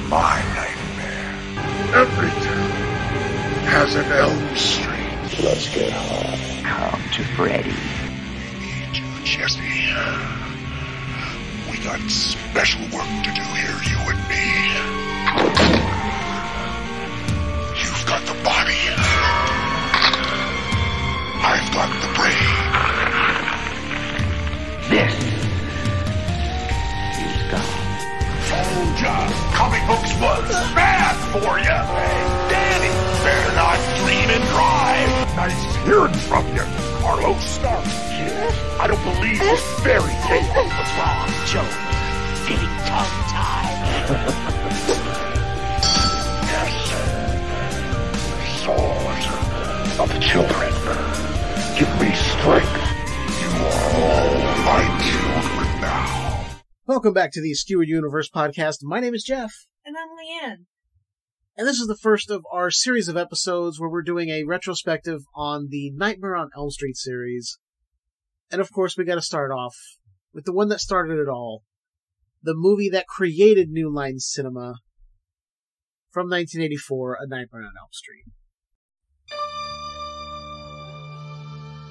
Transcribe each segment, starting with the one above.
my nightmare. Every town has an Elm Street. Let's get high. Come to Freddy. We need you, Jesse. We got special work to do here, you and me. You've got the body. I've got the brain. This is God. Told ya, comic books was bad for ya. Hey, Danny, better not dream and drive. Nice hearing from you, Carlos. Stop. I don't believe this fairy tale. What's wrong, Joe? Getting tongue-tied. Yes. Sword of the children. Give me strength. You are all my children now. Welcome back to the Skewered Universe Podcast. My name is Jeff. And I'm Leiann. And this is the first of our series of episodes where we're doing a retrospective on the Nightmare on Elm Street series. And of course, we gotta start off with the one that started it all. The movie that created New Line Cinema from 1984, A Nightmare on Elm Street.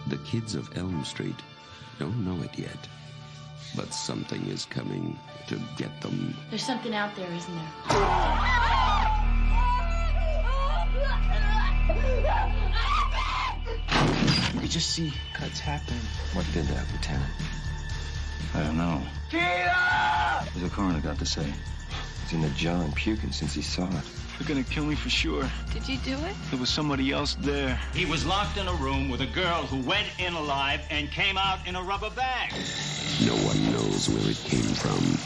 The kids of Elm Street don't know it yet, but something is coming to get them. There's something out there, isn't there? You just see cuts happen. What did that, Lieutenant? I don't know. What's the coroner got to say? He's in the jar and puking since he saw it. They're gonna kill me for sure. Did you do it? There was somebody else there. He was locked in a room with a girl who went in alive and came out in a rubber bag. No one knows where it came from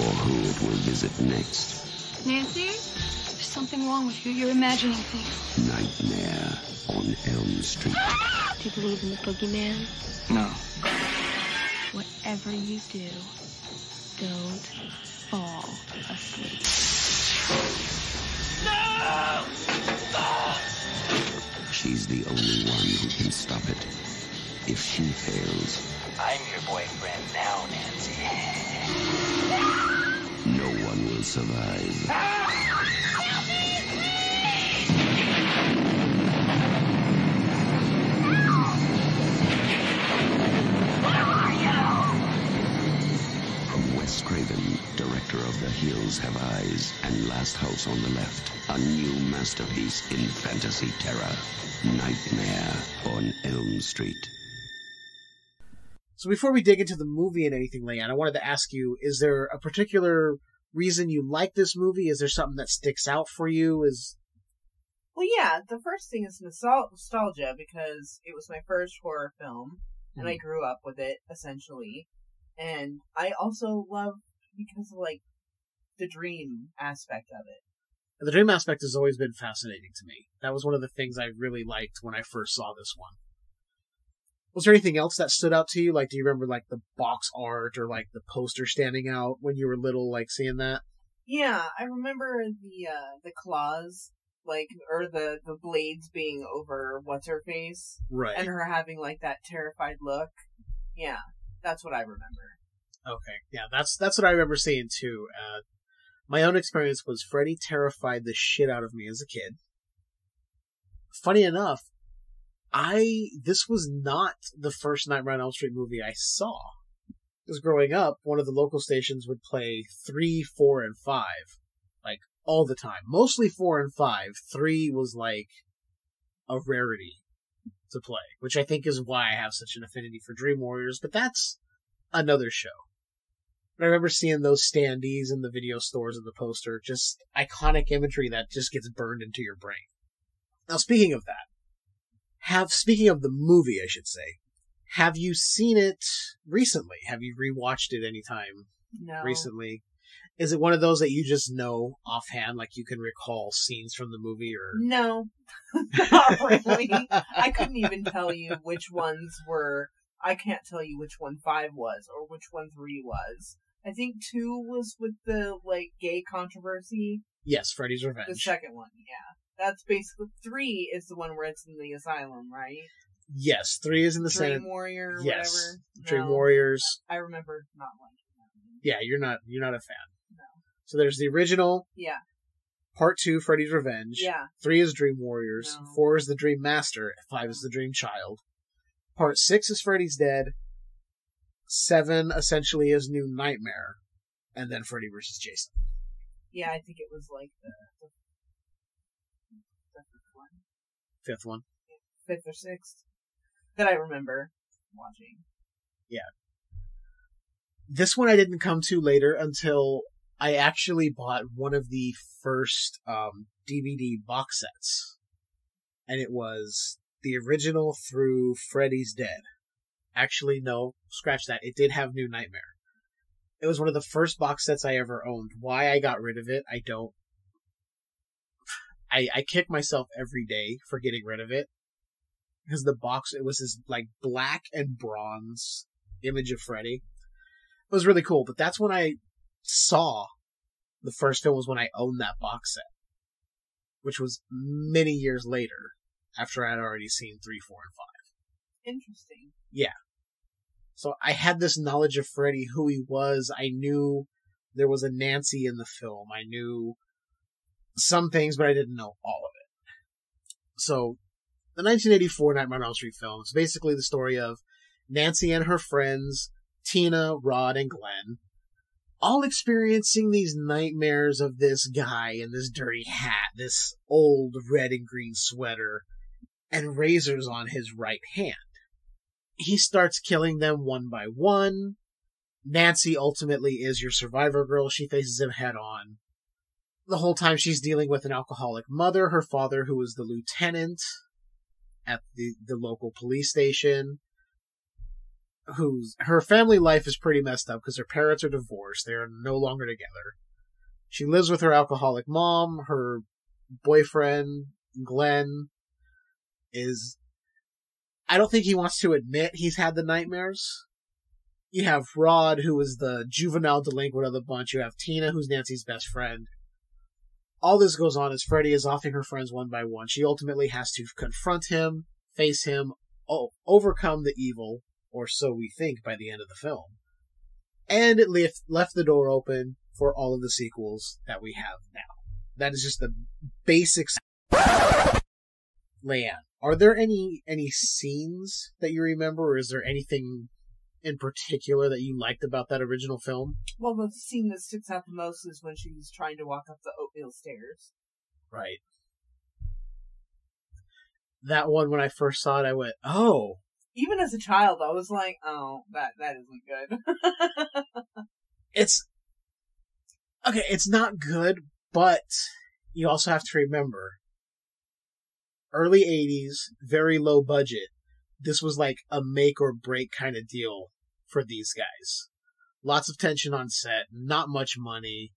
or who it will visit next. Nancy? There's something wrong with you. You're imagining things. Nightmare on Elm Street. Do you believe in the boogeyman? No. Whatever you do, don't fall asleep. She's the only one who can stop it. If she fails, I'm your boyfriend now, Nancy. no one will survive. From Wes Craven, director of The Hills Have Eyes and Last House on the Left, a new masterpiece in fantasy terror, Nightmare on Elm Street. So before we dig into the movie and anything, Leiann, I wanted to ask you, is there a particular reason you like this movie? Is there something that sticks out for you? Well, yeah, the first thing is nostalgia, because it was my first horror film, and I grew up with it, essentially. And I also love, because of, like, the dream aspect of it. The dream aspect has always been fascinating to me. That was one of the things I really liked when I first saw this one. Was there anything else that stood out to you? Like, do you remember, like, the box art or, like, the poster standing out when you were little, like, seeing that? Yeah, I remember the claws, like, or the blades being over what's-her-face. Right. And her having, like, that terrified look. Yeah, that's what I remember. Okay, yeah, that's what I remember seeing, too. My own experience was Freddy terrified the shit out of me as a kid. Funny enough, this was not the first Nightmare on Elm Street movie I saw. Because growing up, one of the local stations would play 3, 4, and 5. Like, all the time. Mostly 4 and 5. 3 was like a rarity to play. Which I think is why I have such an affinity for Dream Warriors, but that's another show. But I remember seeing those standees in the video stores and the poster. Just iconic imagery that just gets burned into your brain. Now, speaking of that, speaking of the movie, I should say, have you seen it recently? Have you rewatched it anytime recently? Is it one of those that you just know offhand, like you can recall scenes from the movie, or? No, not really. I couldn't even tell you which ones were. I can't tell you which one 5 was or which one 3 was. I think 2 was with the, like, gay controversy. Yes, Freddy's Revenge. The second one, yeah. That's basically 3 is the one where it's in the asylum, right? Yes, 3 is in the Senate. Dream Warrior, yes, whatever. Dream Warriors. I remember not liking that one. Yeah, you're not a fan. No. So there's the original. Yeah. Part 2, Freddy's Revenge. Yeah. 3 is Dream Warriors. No. 4 is The Dream Master. 5 is The Dream Child. Part 6 is Freddy's Dead. 7 essentially is New Nightmare. And then Freddy vs. Jason. Yeah, I think it was like the fifth one. 5th one. 5th or 6th. That I remember watching. Yeah. This one I didn't come to later until I actually bought one of the first DVD box sets. And it was the original through Freddy's Dead. Actually, no, scratch that. It did have New Nightmare. It was one of the first box sets I ever owned. Why I got rid of it, I don't. I kick myself every day for getting rid of it. Because the box, it was this like black and bronze image of Freddy. It was really cool, but that's when I saw the first film was when I owned that box set. Which was many years later, after I had already seen 3, 4, and 5. Interesting. Yeah. So I had this knowledge of Freddy, who he was. I knew there was a Nancy in the film. I knew some things, but I didn't know all of it. So, the 1984 Nightmare on Elm Street film is basically the story of Nancy and her friends, Tina, Rod, and Glenn, all experiencing these nightmares of this guy in this dirty hat, this old red and green sweater, and razors on his right hand. He starts killing them one by one. Nancy ultimately is your survivor girl. She faces him head on. The whole time she's dealing with an alcoholic mother, her father, who is the lieutenant at the local police station, her family life is pretty messed up because her parents are divorced. They're no longer together. She lives with her alcoholic mom. Her boyfriend, Glenn, I don't think he wants to admit he's had the nightmares. You have Rod, who is the juvenile delinquent of the bunch. You have Tina, who's Nancy's best friend. All this goes on as Freddy is offing her friends one by one. She ultimately has to confront him, face him, overcome the evil, or so we think by the end of the film. And it left the door open for all of the sequels that we have now. That is just the basics. Leiann, are there any scenes that you remember, or is there anything in particular that you liked about that original film? Well, the scene that sticks out the most is when she's trying to walk up the oatmeal stairs. Right. That one, when I first saw it, I went, oh. Even as a child, I was like, oh, that isn't good. It's not good, but you also have to remember, early 80s, very low budget. This was like a make or break kind of deal for these guys. Lots of tension on set, not much money.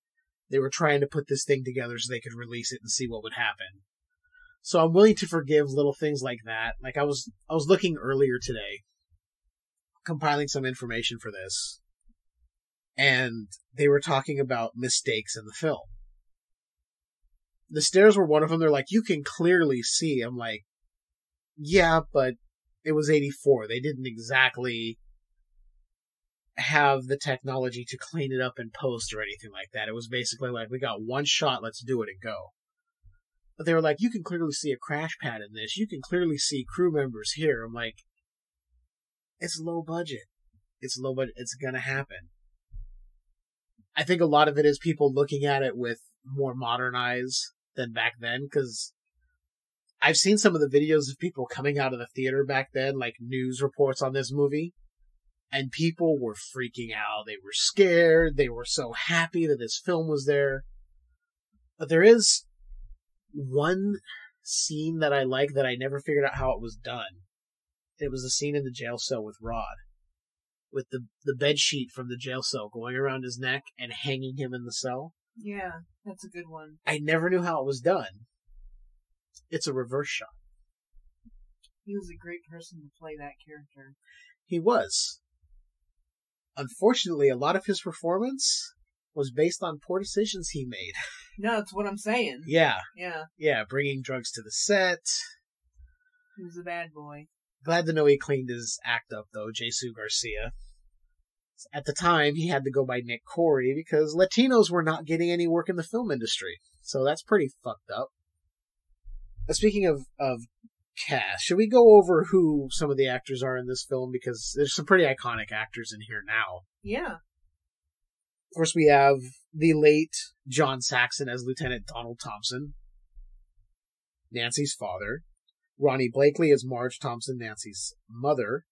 They were trying to put this thing together so they could release it and see what would happen. So I'm willing to forgive little things like that. Like I was looking earlier today, compiling some information for this, and they were talking about mistakes in the film. The stairs were one of them. They're like, you can clearly see. I'm like, yeah, but it was 84. They didn't exactly have the technology to clean it up in post or anything like that. It was basically like, we got one shot, let's do it and go. But they were like, you can clearly see a crash pad in this. You can clearly see crew members here. I'm like, it's low budget. It's low budget. It's gonna happen. I think a lot of it is people looking at it with more modern eyes than back then, because I've seen some of the videos of people coming out of the theater back then, like news reports on this movie, and people were freaking out. They were scared. They were so happy that this film was there. But there is one scene that I like that I never figured out how it was done. It was a scene in the jail cell with Rod, with the bed sheet from the jail cell going around his neck and hanging him in the cell. Yeah, that's a good one. I never knew how it was done. It's a reverse shot. He was a great person to play that character. He was. Unfortunately, a lot of his performance was based on poor decisions he made. No, that's what I'm saying. Yeah. Yeah. Yeah, bringing drugs to the set. He was a bad boy. Glad to know he cleaned his act up, though, Jesus Garcia. At the time, he had to go by Nick Corey because Latinos were not getting any work in the film industry. So that's pretty fucked up. Speaking of cast, should we go over who some of the actors are in this film? Because there's some pretty iconic actors in here now. Yeah. Of course, we have the late John Saxon as Lieutenant Donald Thompson, Nancy's father. Ronnie Blakely as Marge Thompson, Nancy's mother.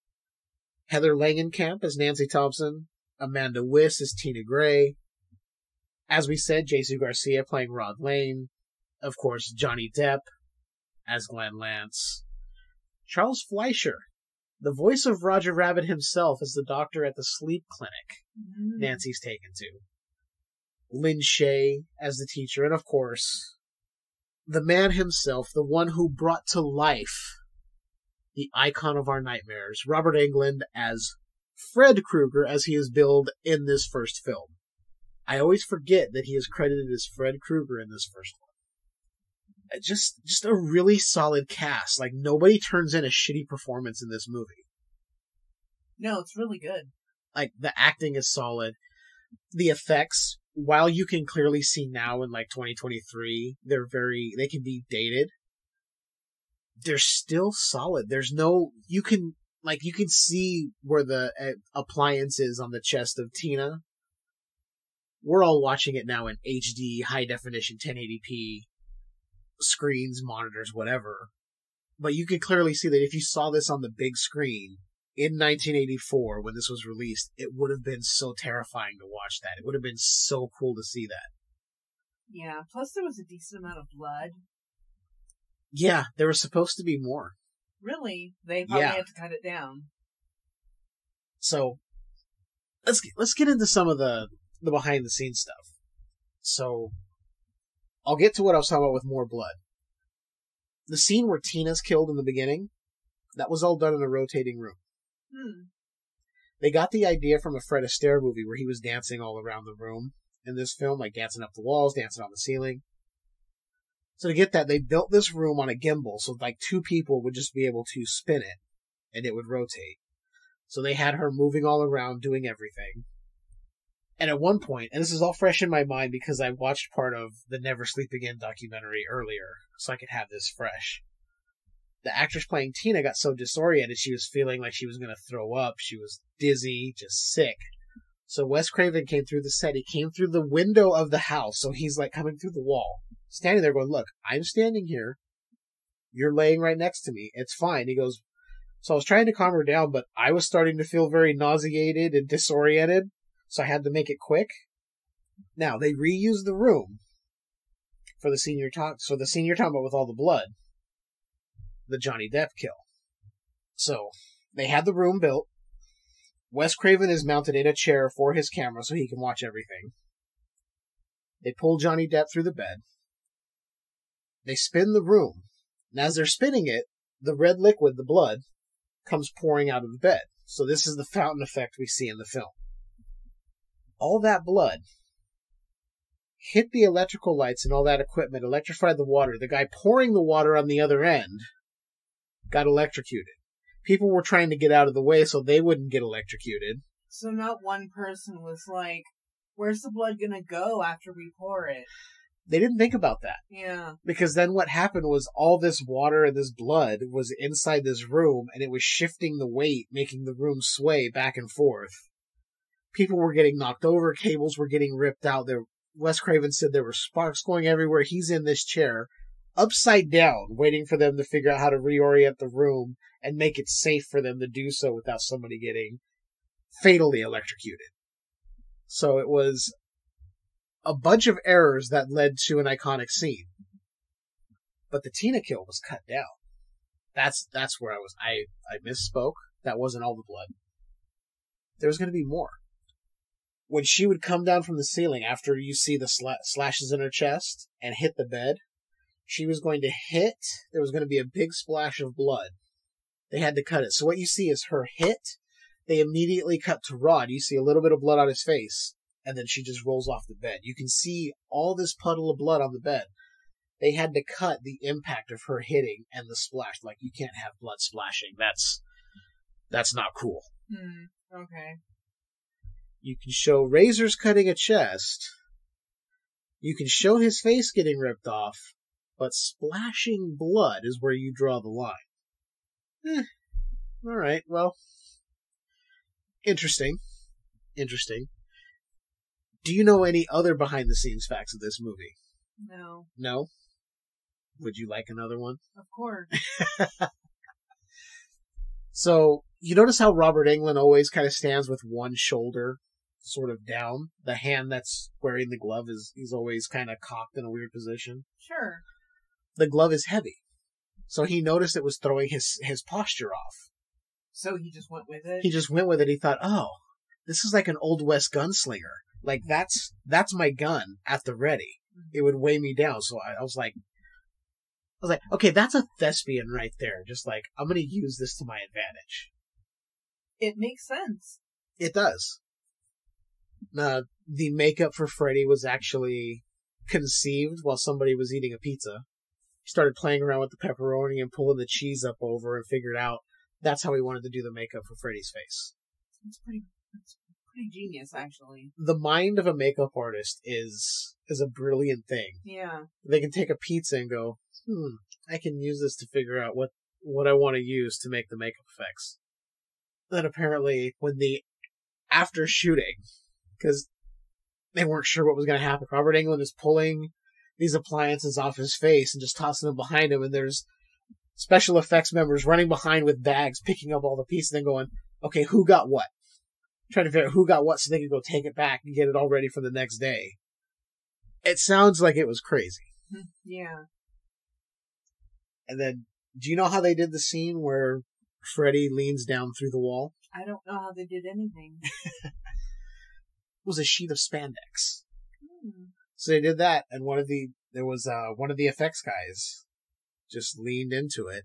Heather Langenkamp as Nancy Thompson. Amanda Wyss as Tina Gray. As we said, Jesus Garcia playing Rod Lane. Of course, Johnny Depp as Glenn Lance. Charles Fleischer, the voice of Roger Rabbit himself, as the doctor at the sleep clinic Nancy's taken to. Lynn Shay as the teacher. And of course, the man himself, the one who brought to life the icon of our nightmares, Robert Englund as Fred Krueger, as he is billed in this first film. I always forget that he is credited as Fred Krueger in this first one. Just a really solid cast. Like, nobody turns in a shitty performance in this movie. No, it's really good. Like, the acting is solid. The effects, while you can clearly see now in, like, 2023, they can be dated. They're still solid. There's no, you can see where the appliance is on the chest of Tina. We're all watching it now in HD, high definition, 1080p screens, monitors, whatever. But you can clearly see that if you saw this on the big screen in 1984 when this was released, it would have been so terrifying to watch that. It would have been so cool to see that. Yeah, plus there was a decent amount of blood. Yeah, there was supposed to be more. Really? They probably had to cut it down. So, let's get into some of the behind the scenes stuff. So, I'll get to what I was talking about with more blood. The scene where Tina's killed in the beginning, that was all done in a rotating room. They got the idea from a Fred Astaire movie where he was dancing all around the room in this film, like dancing up the walls, dancing on the ceiling. So to get that, they built this room on a gimbal, so like two people would just be able to spin it, and it would rotate. So they had her moving all around, doing everything. And at one point, and this is all fresh in my mind because I watched part of the Never Sleep Again documentary earlier, so I could have this fresh. The actress playing Tina got so disoriented, she was feeling like she was going to throw up. She was dizzy, just sick. So Wes Craven came through the set. He came through the window of the house, so he's like coming through the wall. Standing there going, look, I'm standing here. You're laying right next to me. It's fine. He goes, so I was trying to calm her down, but I was starting to feel very nauseated and disoriented, so I had to make it quick. Now, they reused the room for the scene you're talking about with all the blood. The Johnny Depp kill. So, they had the room built. Wes Craven is mounted in a chair for his camera so he can watch everything. They pull Johnny Depp through the bed. They spin the room. And as they're spinning it, the red liquid, the blood, comes pouring out of the bed. So this is the fountain effect we see in the film. All that blood hit the electrical lights and all that equipment, electrified the water. The guy pouring the water on the other end got electrocuted. People were trying to get out of the way so they wouldn't get electrocuted. So not one person was like, where's the blood gonna go after we pour it? They didn't think about that. Yeah. Because then what happened was all this water and this blood was inside this room, and it was shifting the weight, making the room sway back and forth. People were getting knocked over, cables were getting ripped out. Wes Craven said there were sparks going everywhere. He's in this chair, upside down, waiting for them to figure out how to reorient the room and make it safe for them to do so without somebody getting fatally electrocuted. So it was a bunch of errors that led to an iconic scene. But the Tina kill was cut down. That's where I was. I misspoke. That wasn't all the blood. There was going to be more. When she would come down from the ceiling after you see the slashes in her chest and hit the bed, she was going to hit. There was going to be a big splash of blood. They had to cut it. So what you see is her hit. They immediately cut to Rod. You see a little bit of blood on his face. And then she just rolls off the bed. You can see all this puddle of blood on the bed. They had to cut the impact of her hitting and the splash. Like, you can't have blood splashing. That's not cool. Okay. You can show razors cutting a chest. You can show his face getting ripped off, but splashing blood is where you draw the line. Alright, well. Interesting. Do you know any other behind-the-scenes facts of this movie? No. No? Would you like another one? Of course. So, you notice how Robert Englund always kind of stands with one shoulder sort of down? The hand that's wearing the glove he's always kind of cocked in a weird position. Sure. The glove is heavy. So he noticed it was throwing his posture off. So he just went with it? He just went with it. He thought, oh, this is like an Old West gunslinger. Like, that's my gun at the ready. It would weigh me down. So I was like, okay, that's a thespian right there. Just like, I'm going to use this to my advantage. It makes sense. It does. The makeup for Freddy was actually conceived while somebody was eating a pizza. He started playing around with the pepperoni and pulling the cheese up over and figured out that's how he wanted to do the makeup for Freddy's face. It's pretty genius, actually. The mind of a makeup artist is a brilliant thing. Yeah. They can take a pizza and go, I can use this to figure out what I want to use to make the makeup effects. Then apparently, after shooting, because they weren't sure what was going to happen, Robert Englund is pulling these appliances off his face and just tossing them behind him, and there's special effects members running behind with bags, picking up all the pieces and going, okay, who got what? Trying to figure out who got what so they could go take it back and get it all ready for the next day. It sounds like it was crazy. Yeah. And then, do you know how they did the scene where Freddy leans down through the wall? I don't know how they did anything. It was a sheet of spandex. So they did that, and one of the effects guys just leaned into it,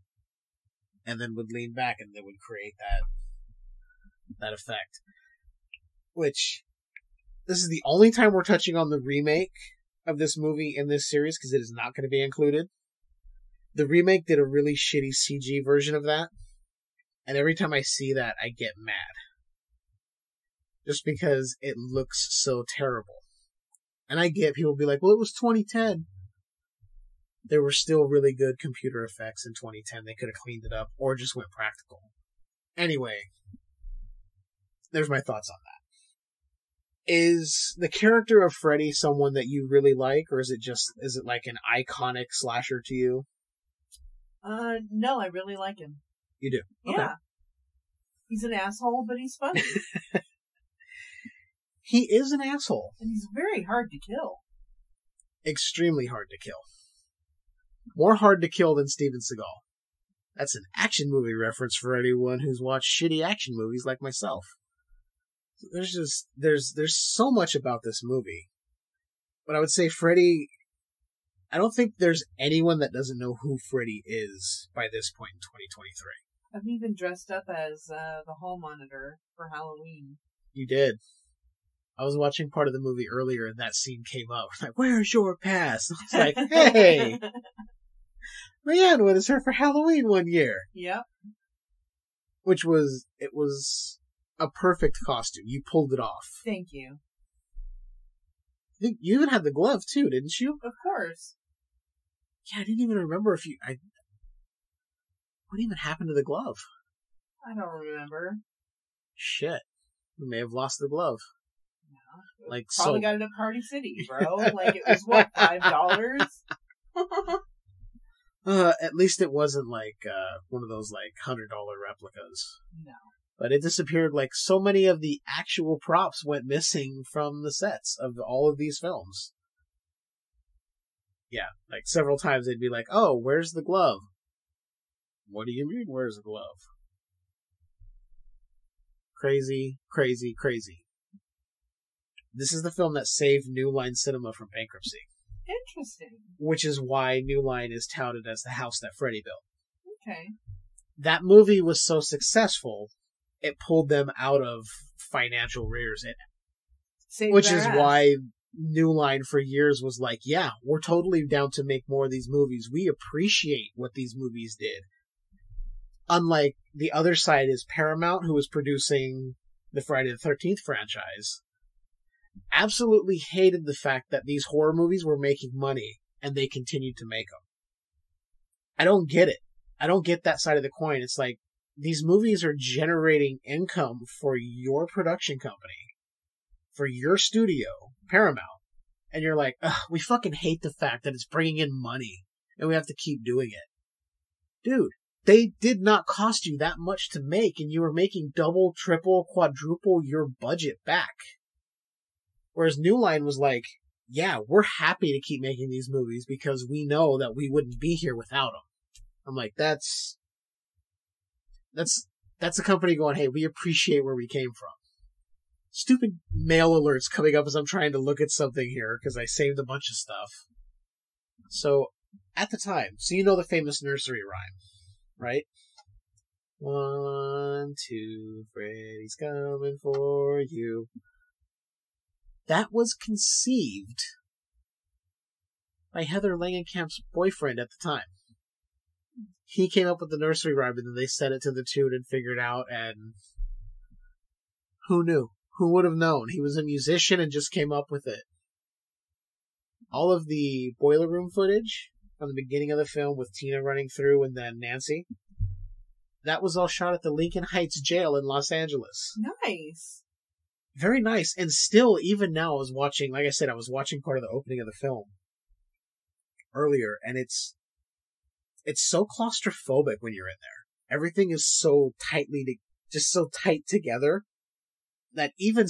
and then would lean back, and they would create that effect. Which, this is the only time we're touching on the remake of this movie in this series, because it is not going to be included. The remake did a really shitty CG version of that, and every time I see that, I get mad. Just because it looks so terrible. And I get people be like, well, it was 2010. There were still really good computer effects in 2010. They could have cleaned it up or just went practical. Anyway, there's my thoughts on that. Is the character of Freddy someone that you really like, or is it like an iconic slasher to you? No, I really like him. You do? Yeah. Okay. He's an asshole, but he's funny. He is an asshole. And he's very hard to kill. Extremely hard to kill. More hard to kill than Steven Seagal. That's an action movie reference for anyone who's watched shitty action movies like myself. There's so much about this movie. But I would say Freddy, I don't think there's anyone that doesn't know who Freddy is by this point in 2023. I've even dressed up as the hall monitor for Halloween. You did. I was watching part of the movie earlier and that scene came up. Like, where's your pass? I was like, hey! Leiann was her for Halloween one year. Yep. It was a perfect costume. You pulled it off. Thank you. I think you even had the glove too, didn't you? Of course. Yeah, I didn't even remember what even happened to the glove? I don't remember. Shit. We may have lost the glove. Yeah. Probably got it at Party City, bro. Like, it was what, $5? At least it wasn't like one of those like $100 replicas. No. But it disappeared. Like, so many of the actual props went missing from the sets of all of these films. Yeah, like several times they'd be like, oh, where's the glove? What do you mean, where's the glove? Crazy, crazy, crazy. This is the film that saved New Line Cinema from bankruptcy. Interesting. Which is why New Line is touted as the house that Freddy built. Okay. That movie was so successful, it pulled them out of financial rears. Which is why New Line for years was like, yeah, we're totally down to make more of these movies. We appreciate what these movies did. Unlike the other side is Paramount, who was producing the Friday the 13th franchise. absolutely hated the fact that these horror movies were making money and they continued to make them. I don't get it. I don't get that side of the coin. It's like, these movies are generating income for your production company, for your studio, Paramount. And you're like, ugh, we fucking hate the fact that it's bringing in money and we have to keep doing it. Dude, they did not cost you that much to make, and you were making double, triple, quadruple your budget back. Whereas New Line was like, yeah, we're happy to keep making these movies because we know that we wouldn't be here without them. I'm like, that's a company going, hey, we appreciate where we came from. Stupid mail alerts coming up as I'm trying to look at something here because I saved a bunch of stuff. So, at the time, so you know the famous nursery rhyme, right? 1, 2, Freddy's coming for you. That was conceived by Heather Langenkamp's boyfriend at the time. He came up with the nursery rhyme, and then they set it to the tune and figured out, and who knew? Who would have known? He was a musician and just came up with it. All of the boiler room footage from the beginning of the film with Tina running through and then Nancy, that was all shot at the Lincoln Heights jail in Los Angeles. Nice. Very nice. And still, even now, I was watching, like I said, I was watching part of the opening of the film earlier, and it's so claustrophobic when you're in there. Everything is so just so tight together that even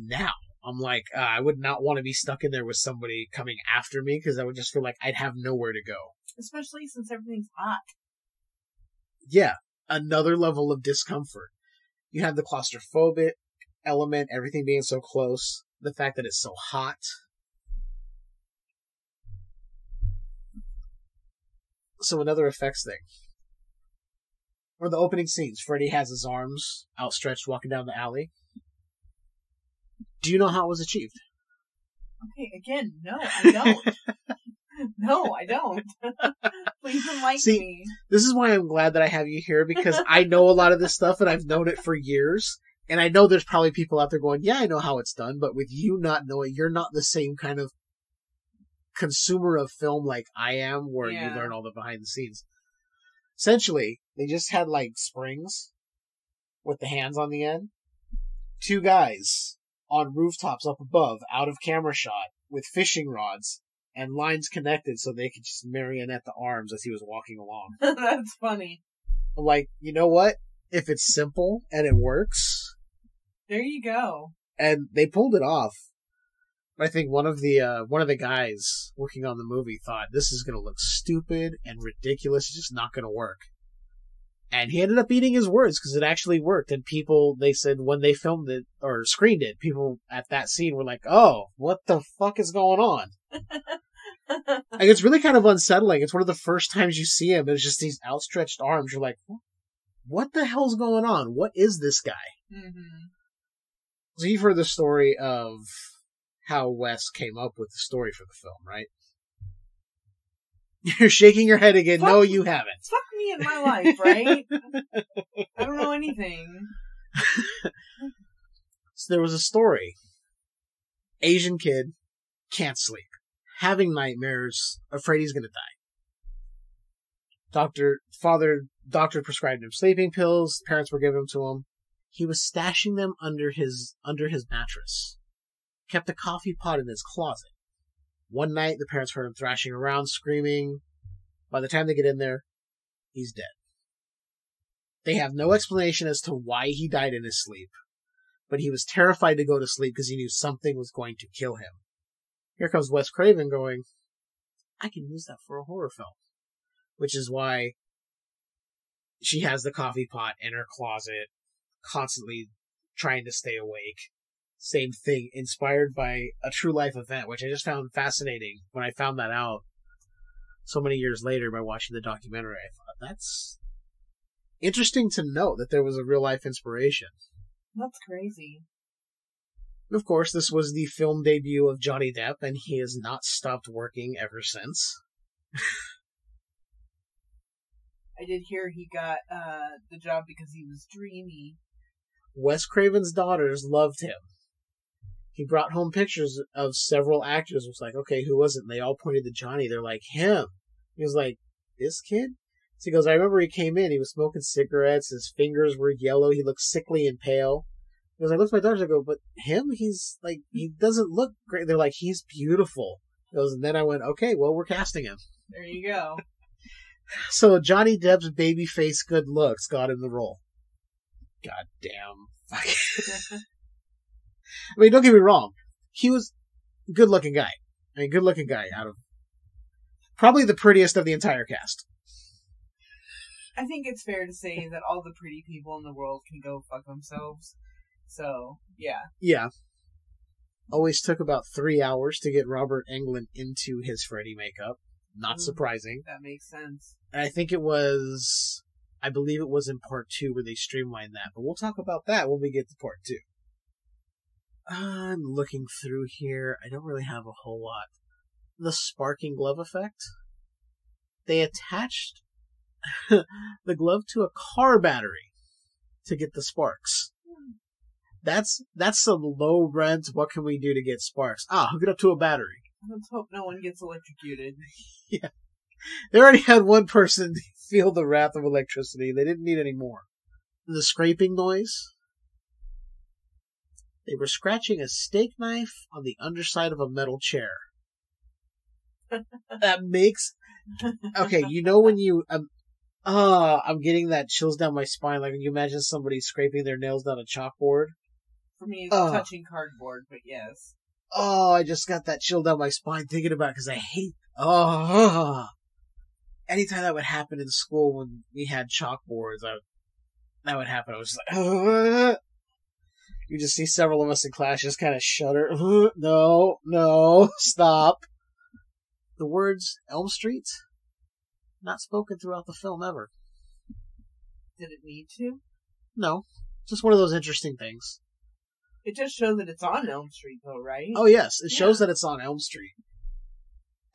now, I'm like, I would not want to be stuck in there with somebody coming after me because I would just feel like I'd have nowhere to go. Especially since everything's hot. Yeah, another level of discomfort. You have the claustrophobic element, everything being so close, the fact that it's so hot. So another effects thing. Or the opening scenes, Freddy has his arms outstretched walking down the alley. Do you know how it was achieved? Okay, again, no, I don't. No, I don't. Please enlighten me. This is why I'm glad that I have you here, because I know a lot of this stuff and I've known it for years. And I know there's probably people out there going, yeah, I know how it's done, but with you not knowing, you're not the same kind of consumer of film like I am, where you learn all the behind the scenes. Essentially, they just had like springs with the hands on the end. 2 guys on rooftops up above, out of camera shot, with fishing rods and lines connected so they could just marionette the arms as he was walking along. That's funny. I'm like, you know what? If it's simple and it works, there you go. And they pulled it off. I think one of the guys working on the movie thought this is going to look stupid and ridiculous. It's just not going to work. And he ended up eating his words because it actually worked. And people, they said when they filmed it or screened it, people at that scene were like, "Oh, what the fuck is going on?" Like, it's really kind of unsettling. It's one of the first times you see him. It's just these outstretched arms. You're like, what the hell's going on? What is this guy? Mm-hmm. So you've heard the story of how Wes came up with the story for the film, right? You're shaking your head again. No, you haven't. Fuck me in my life, right? I don't know anything. So there was a story. Asian kid, can't sleep. Having nightmares, afraid he's gonna die. Doctor prescribed him sleeping pills. Parents were giving them to him. He was stashing them under his mattress. Kept a coffee pot in his closet. One night, the parents heard him thrashing around, screaming. By the time they get in there, he's dead. They have no explanation as to why he died in his sleep, but he was terrified to go to sleep because he knew something was going to kill him. Here comes Wes Craven going, I can use that for a horror film. Which is why she has the coffee pot in her closet, constantly trying to stay awake. Same thing, inspired by a true life event, which I just found fascinating when I found that out so many years later by watching the documentary. I thought, that's interesting to know that there was a real life inspiration. That's crazy. Of course, this was the film debut of Johnny Depp, and he has not stopped working ever since. I did hear he got the job because he was dreamy. Wes Craven's daughters loved him. He brought home pictures of several actors. It was like, okay, who was it? And they all pointed to Johnny. They're like, him. He was like, this kid? So he goes, I remember he came in. He was smoking cigarettes. His fingers were yellow. He looked sickly and pale. He goes, I looked at my daughters. I go, but him? He's like, he doesn't look great. They're like, he's beautiful. He goes, and then I went, okay, well, we're casting him. There you go. So Johnny Depp's babyface good looks got him the role. God damn. I mean, don't get me wrong. He was a good-looking guy. I mean, good-looking guy out of probably the prettiest of the entire cast. I think it's fair to say that all the pretty people in the world can go fuck themselves. So, yeah. Yeah. Always took about 3 hours to get Robert Englund into his Freddy makeup. Not surprising. That makes sense. And I believe it was in part 2 where they streamlined that. But we'll talk about that when we get to part 2. I'm looking through here. I don't really have a whole lot. The sparking glove effect. They attached the glove to a car battery to get the sparks. That's some low rent. What can we do to get sparks? Hook it up to a battery. Let's hope no one gets electrocuted. Yeah. They already had one person feel the wrath of electricity. They didn't need any more. The scraping noise. They were scratching a steak knife on the underside of a metal chair. That makes... Okay, you know when you... I'm getting that chills down my spine. Like when you imagine somebody scraping their nails down a chalkboard. For me, it's touching cardboard, but yes. Oh, I just got that chill down my spine thinking about it because I hate... Anytime that would happen in school when we had chalkboards, that would happen. I was just like... You just see several of us in class just kind of shudder. No, stop. The words Elm Street, not spoken throughout the film ever. Did it need to? No. Just one of those interesting things. It just shows that it's on Elm Street, though, right? Oh, yes. It shows that it's on Elm Street.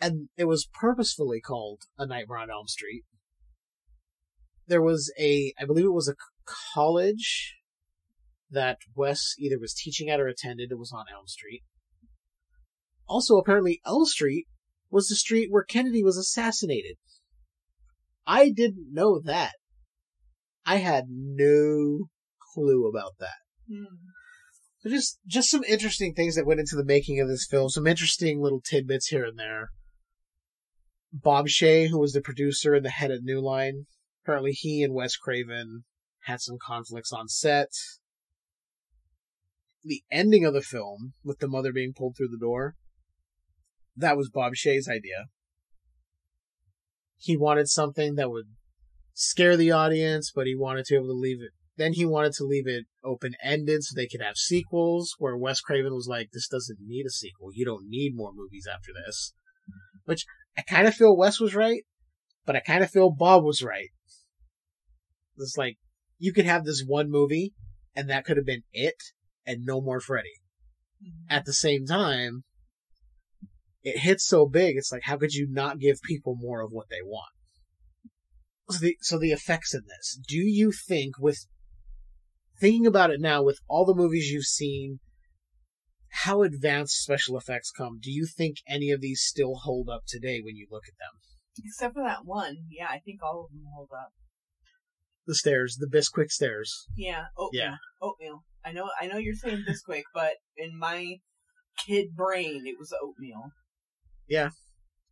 And it was purposefully called A Nightmare on Elm Street. There was I believe it was a college that Wes either was teaching at or attended. It was on Elm Street. Also, apparently, Elm Street was the street where Kennedy was assassinated. I didn't know that. I had no clue about that. So just some interesting things that went into the making of this film. Some interesting little tidbits here and there. Bob Shea, who was the producer and the head of New Line, apparently he and Wes Craven had some conflicts on set. The ending of the film, with the mother being pulled through the door, that was Bob Shea's idea. He wanted something that would scare the audience, but he wanted to be able to leave it. Then he wanted to leave it open-ended so they could have sequels, where Wes Craven was like, this doesn't need a sequel. You don't need more movies after this. Which, I kind of feel Wes was right, but I kind of feel Bob was right. It's like, you could have this one movie, and that could have been it, and no more Freddy. At the same time, it hits so big, it's like, how could you not give people more of what they want? So the effects in this, do you think, thinking about it now, with all the movies you've seen, how advanced special effects come, do you think any of these still hold up today when you look at them? Except for that one. Yeah, I think all of them hold up. The stairs, the Bisquick stairs. Yeah, oatmeal. Yeah. Oatmeal. I know you're saying Bisquick, but in my kid brain, it was oatmeal. Yeah.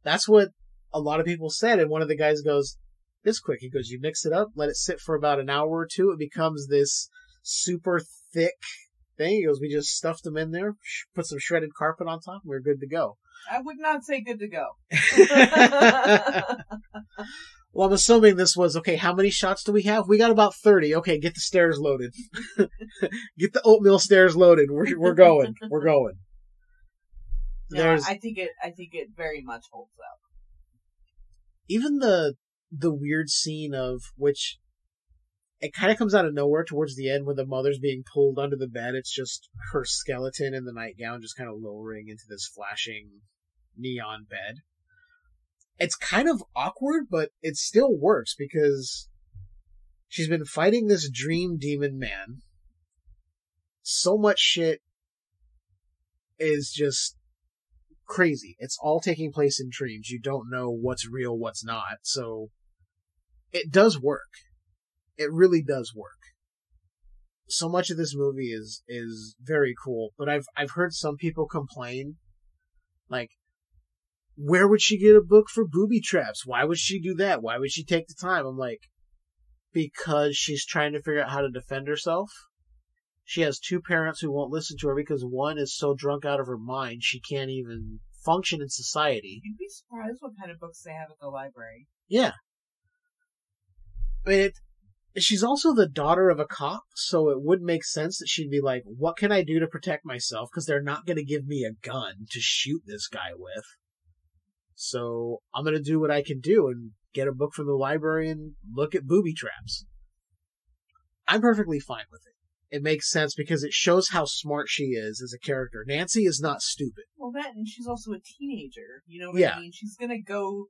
That's what a lot of people said, and one of the guys goes, Bisquick. He goes, you mix it up, let it sit for about an hour or two, it becomes this super thick thing. He goes, we just stuffed them in there, put some shredded carpet on top, and we're good to go. I would not say good to go. Well, I'm assuming this was, okay, how many shots do we have? We got about 30. Okay, get the stairs loaded. Get the oatmeal stairs loaded. We're going. We're going. No, I think it very much holds up. Even the weird scene of which it kind of comes out of nowhere towards the end when the mother's being pulled under the bed. It's just her skeleton in the nightgown just kind of lowering into this flashing neon bed. It's kind of awkward, but it still works because she's been fighting this dream demon man. So much shit is just crazy. It's all taking place in dreams. You don't know what's real, what's not. So it does work. It really does work. So much of this movie is very cool, but I've heard some people complain, like, where would she get a book for booby traps? Why would she do that? Why would she take the time? I'm like, because she's trying to figure out how to defend herself. She has two parents who won't listen to her because one is so drunk out of her mind she can't even function in society. You'd be surprised what kind of books they have at the library. Yeah. I mean, she's also the daughter of a cop, so it would make sense that she'd be like, what can I do to protect myself? Because they're not going to give me a gun to shoot this guy with. So I'm going to do what I can do and get a book from the library and look at booby traps. I'm perfectly fine with it. It makes sense because it shows how smart she is as a character. Nancy is not stupid. Well, that, and she's also a teenager. You know what Yeah. I mean? She's going to go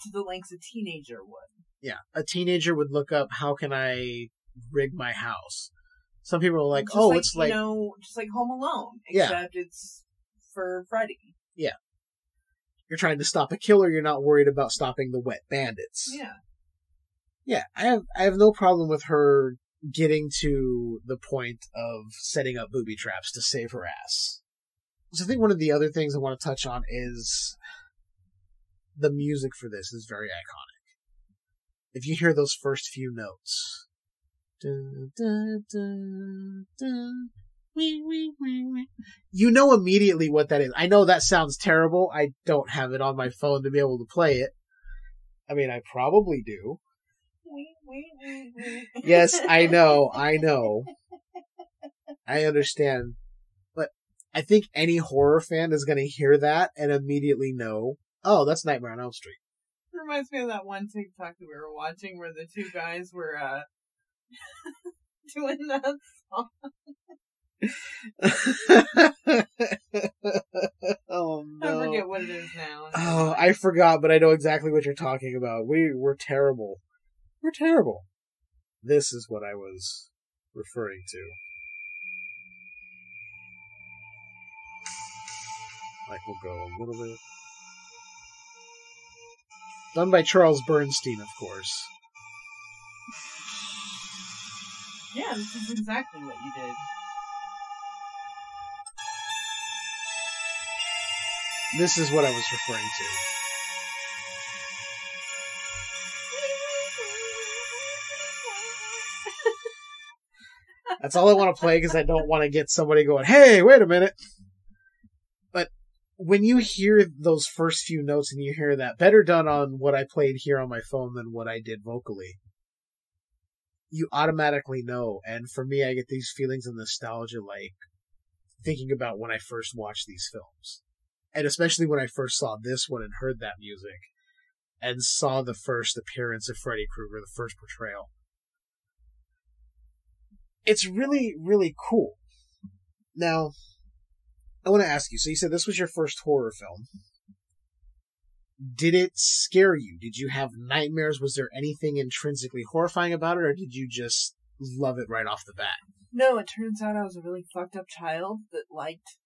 to the lengths a teenager would. Yeah, a teenager would look up, how can I rig my house? Some people are like, just it's like... You know, just like Home Alone, Yeah. except it's for Freddy. Yeah. You're trying to stop a killer, you're not worried about stopping the wet bandits. Yeah. Yeah, I have no problem with her getting to the point of setting up booby traps to save her ass. So I think one of the other things I want to touch on is the music for this is very iconic. If you hear those first few notes, dun, dun, dun, dun, wee, wee, wee, wee, you know immediately what that is. I know that sounds terrible. I don't have it on my phone to be able to play it. I mean, I probably do. Yes, I know. I understand. But I think any horror fan is going to hear that and immediately know, oh, that's Nightmare on Elm Street. It reminds me of that one TikTok that we were watching where the two guys were doing that song. Oh, no. I forget what it is now. Oh, I forgot, but I know exactly what you're talking about. We're terrible. We're terrible. This is what I was referring to. Like, we'll go a little bit. Done by Charles Bernstein, of course. Yeah, this is exactly what you did. This is what I was referring to. That's all I want to play because I don't want to get somebody going, hey, wait a minute. But when you hear those first few notes and you hear that, better done on what I played here on my phone than what I did vocally, you automatically know. And for me, I get these feelings of nostalgia, like thinking about when I first watched these films. And especially when I first saw this one and heard that music and saw the first appearance of Freddy Krueger, the first portrayal. It's really, really cool. Now, I want to ask you, so you said this was your first horror film. Did it scare you? Did you have nightmares? Was there anything intrinsically horrifying about it, or did you just love it right off the bat? No, it turns out I was a really fucked up child that liked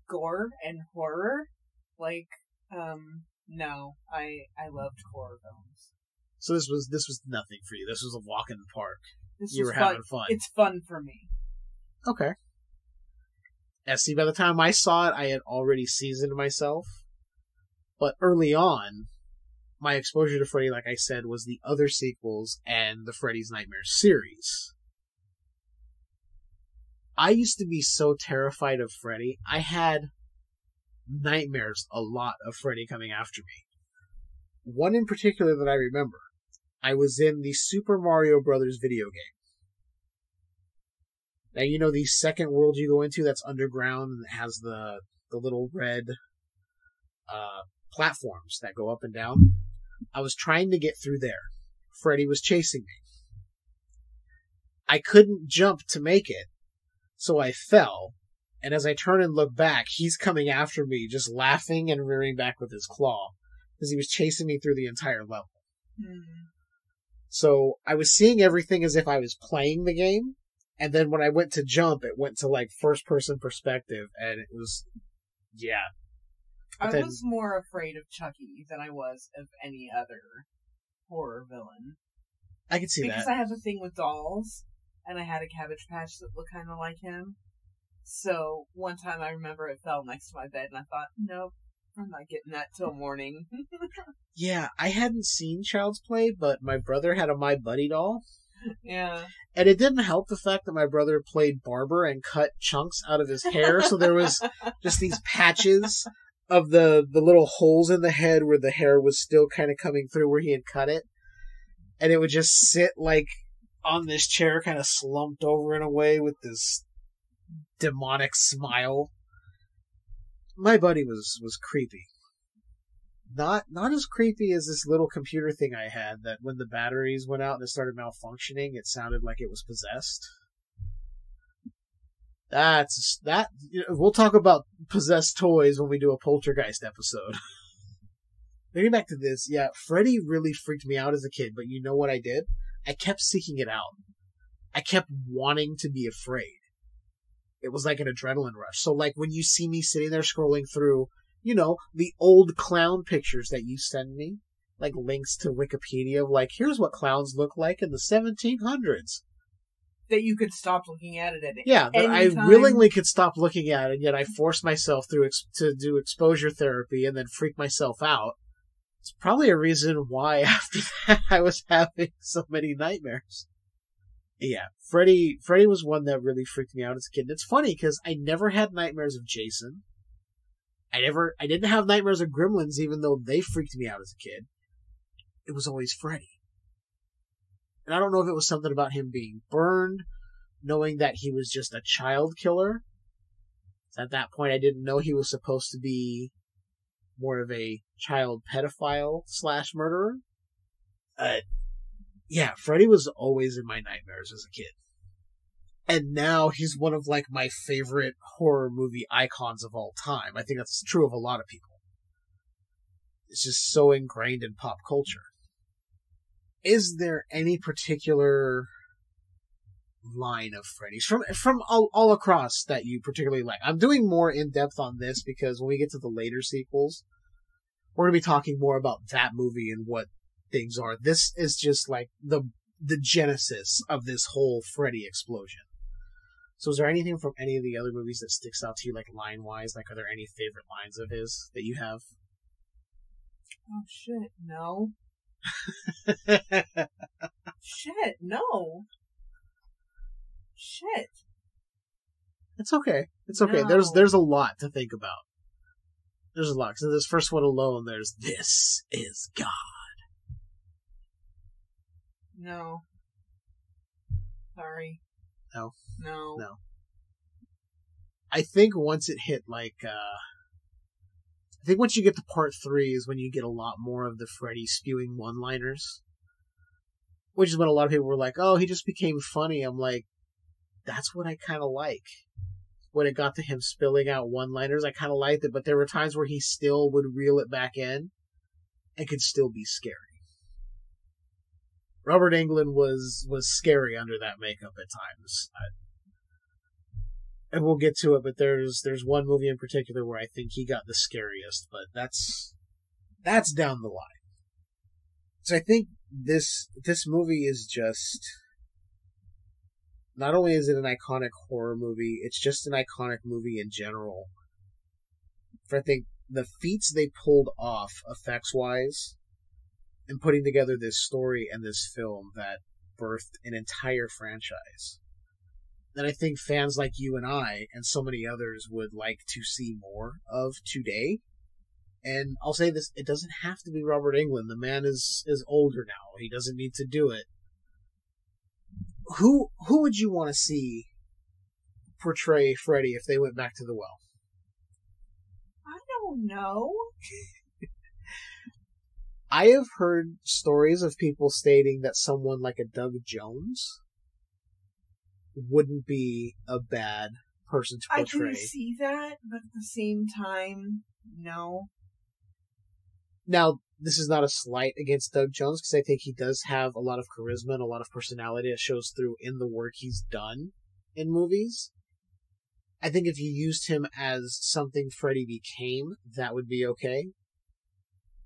gore and horror. Like, no, I loved horror films. So this was nothing for you. This was a walk in the park. You were having fun. It's fun for me. Okay. Yeah, see, by the time I saw it, I had already seasoned myself. But early on, my exposure to Freddy, like I said, was the other sequels and the Freddy's Nightmares series. I used to be so terrified of Freddy, I had nightmares a lot of Freddy coming after me. One in particular that I remember, I was in the Super Mario Brothers video game. Now, you know the second world you go into that's underground and has the little red platforms that go up and down? I was trying to get through there. Freddy was chasing me. I couldn't jump to make it, so I fell, and as I turn and look back, he's coming after me, just laughing and rearing back with his claw, because he was chasing me through the entire level. Mm-hmm. So I was seeing everything as if I was playing the game, and then when I went to jump, it went to like first-person perspective, and it was Yeah. I was more afraid of Chucky than I was of any other horror villain. I can see that. Because I have a thing with dolls, and I had a Cabbage Patch that looked kind of like him. So, one time I remember it fell next to my bed, and I thought, nope, I'm not getting that till morning. Yeah, I hadn't seen Child's Play, but my brother had a My Buddy doll. Yeah. And it didn't help the fact that my brother played barber and cut chunks out of his hair, so there was just these patches of the little holes in the head where the hair was still kind of coming through where he had cut it. And it would just sit, like, on this chair, kind of slumped over in a way with this demonic smile. My buddy was creepy. Not as creepy as this little computer thing I had that when the batteries went out and it started malfunctioning, it sounded like it was possessed. We'll talk about possessed toys when we do a poltergeist episode. Getting back to this, yeah, Freddy really freaked me out as a kid, but you know what I did? I kept seeking it out. I kept wanting to be afraid. It was like an adrenaline rush. So, like, when you see me sitting there scrolling through, you know, the old clown pictures that you send me, like links to Wikipedia of, like, here's what clowns look like in the 1700s. That you could stop looking at it at yeah, that I willingly could stop looking at it, yet I forced myself to do exposure therapy and then freak myself out. It's probably a reason why after that I was having so many nightmares. Yeah, Freddy was one that really freaked me out as a kid. And it's funny because I never had nightmares of Jason. I didn't have nightmares of Gremlins, even though they freaked me out as a kid. It was always Freddy. And I don't know if it was something about him being burned, knowing that he was just a child killer. At that point, I didn't know he was supposed to be more of a child pedophile / murderer. Yeah, Freddy was always in my nightmares as a kid. And now he's one of, like, my favorite horror movie icons of all time. I think that's true of a lot of people. It's just so ingrained in pop culture. Is there any particular line of Freddy's from all across that you particularly like? I'm doing more in-depth on this because when we get to the later sequels, we're going to be talking more about that movie and what things are. This is just like the genesis of this whole Freddy explosion. So is there anything from any of the other movies that sticks out to you, like line-wise? Like, are there any favorite lines of his that you have? Oh, shit, no. Shit, no. Shit. It's okay. It's okay. No. There's a lot to think about. There's a lot. So this first one alone, there's "This is God." No. Sorry. No. No. No. I think once it hit, like, I think once you get to part 3 is when you get a lot more of the Freddy spewing one-liners. Which is when a lot of people were like, oh, he just became funny. I'm like, that's what I kind of like. When it got to him spilling out one-liners, I kind of liked it, but there were times where he still would reel it back in and could still be scary. Robert Englund was scary under that makeup at times. And we'll get to it, but there's one movie in particular where I think he got the scariest, but that's down the line. So I think this movie is just, not only is it an iconic horror movie, it's just an iconic movie in general. For I think the feats they pulled off effects-wise in putting together this story and this film that birthed an entire franchise that I think fans like you and I and so many others would like to see more of today. And I'll say this, it doesn't have to be Robert Englund. The man is older now. He doesn't need to do it. Who would you want to see portray Freddy if they went back to the well? I don't know. I have heard stories of people stating that someone like a Doug Jones wouldn't be a bad person to portray. I can see that, but at the same time, no. Now, this is not a slight against Doug Jones, because I think he does have a lot of charisma and a lot of personality that shows through in the work he's done in movies. I think if you used him as something Freddy became, that would be okay.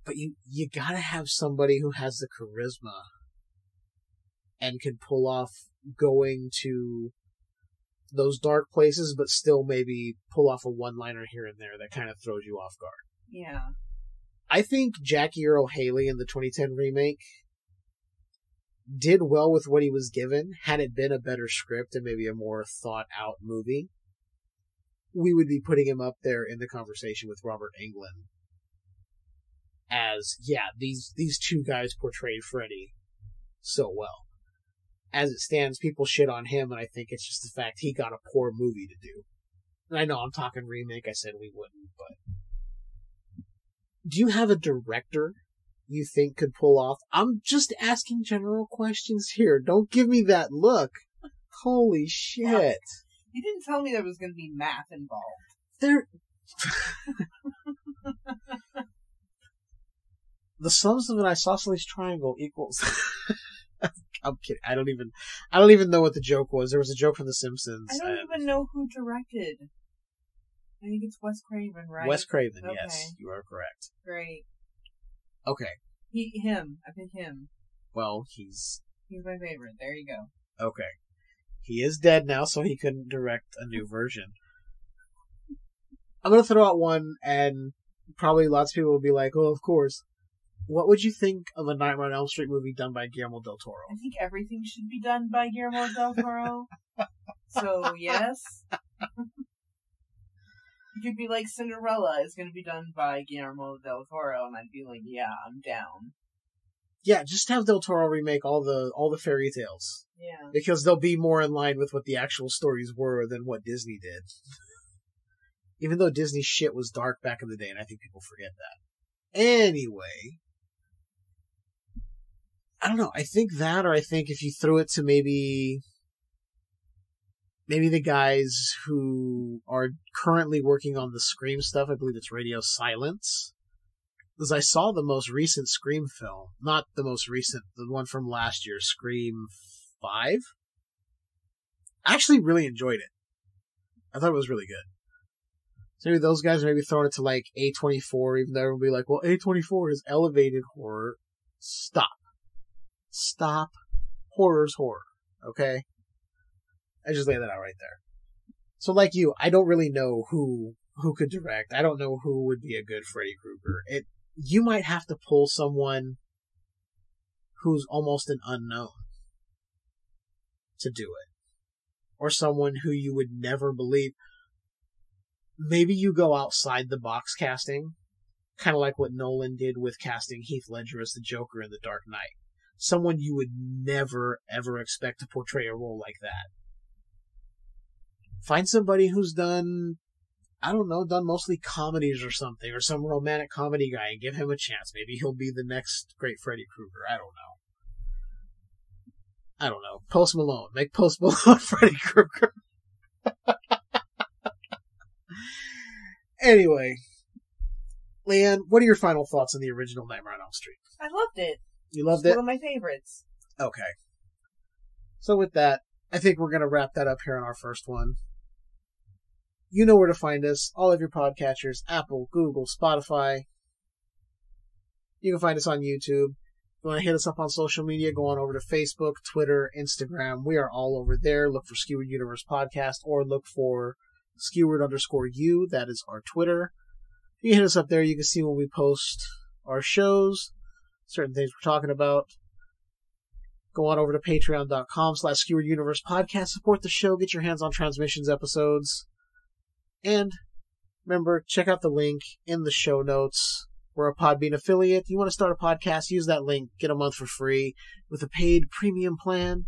But you gotta have somebody who has the charisma and can pull off going to those dark places, but still maybe pull off a one-liner here and there that kind of throws you off guard. Yeah. I think Jackie Earle Haley in the 2010 remake did well with what he was given. Had it been a better script and maybe a more thought-out movie, we would be putting him up there in the conversation with Robert Englund as, yeah, these two guys portrayed Freddy so well. As it stands, people shit on him, and I think it's just the fact he got a poor movie to do. And I know I'm talking remake, I said we wouldn't, but... Do you have a director you think could pull off? I'm just asking general questions here. Don't give me that look. Holy shit. You didn't tell me there was going to be math involved. There... The sums of an isosceles triangle equals... I'm kidding. I don't even know what the joke was. There was a joke from The Simpsons. I don't even know who directed. I think it's Wes Craven, right? Wes Craven, okay. Yes. You are correct. Great. Okay. Him. I pick him. Well, he's my favorite. There you go. Okay. He is dead now, so he couldn't direct a new version. I'm going to throw out one, and probably lots of people will be like, oh, of course. What would you think of a Nightmare on Elm Street movie done by Guillermo del Toro? I think everything should be done by Guillermo del Toro. So, yes. You could be like, Cinderella is going to be done by Guillermo del Toro, and I'd be like, yeah, I'm down. Yeah, just have del Toro remake all the fairy tales. Yeah. Because they'll be more in line with what the actual stories were than what Disney did. Even though Disney's shit was dark back in the day, and I think people forget that. Anyway... I don't know. I think that, or I think if you threw it to maybe the guys who are currently working on the Scream stuff, I believe it's Radio Silence. Because I saw the most recent Scream film. Not the most recent, the one from last year, Scream 5. I actually really enjoyed it. I thought it was really good. So maybe those guys are maybe throwing it to like A24, even though everyone will be like, well, A24 is elevated horror. Stop. Horror's horror. Okay? I just laid that out right there. So like you, I don't really know who could direct. I don't know who would be a good Freddy Krueger. You might have to pull someone who's almost an unknown to do it. Or someone who you would never believe. Maybe you go outside the box casting. Kind of like what Nolan did with casting Heath Ledger as the Joker in The Dark Knight. Someone you would never, ever expect to portray a role like that. Find somebody who's done mostly comedies or something, or some romantic comedy guy, and give him a chance. Maybe he'll be the next great Freddy Krueger. I don't know. Post Malone. Make Post Malone Freddy Krueger. Anyway. Leiann, what are your final thoughts on the original Nightmare on Elm Street? I loved it. You loved it? One of my favorites. Okay. So with that, I think we're going to wrap that up here on our first one. You know where to find us. All of your podcatchers, Apple, Google, Spotify. You can find us on YouTube. If you want to hit us up on social media, go on over to Facebook, Twitter, Instagram. We are all over there. Look for Skewered Universe Podcast, or look for Skewered_U. That is our Twitter. You can hit us up there. You can see when we post our shows. Certain things we're talking about. Go on over to patreon.com/Skewered Universe Podcast. Support the show. Get your hands on transmissions episodes. And remember, check out the link in the show notes. We're a Podbean affiliate. You want to start a podcast, use that link. Get a month for free with a paid premium plan.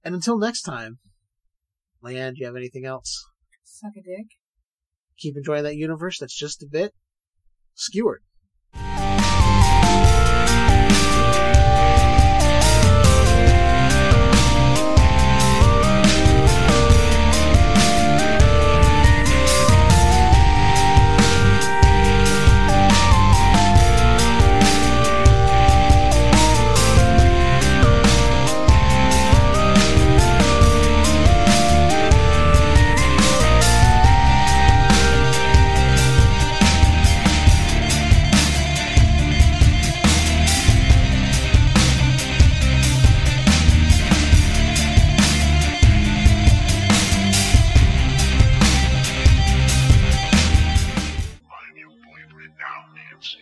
And until next time, Leiann, do you have anything else? Suck a dick. Keep enjoying that universe that's just a bit skewered. it now, Nancy.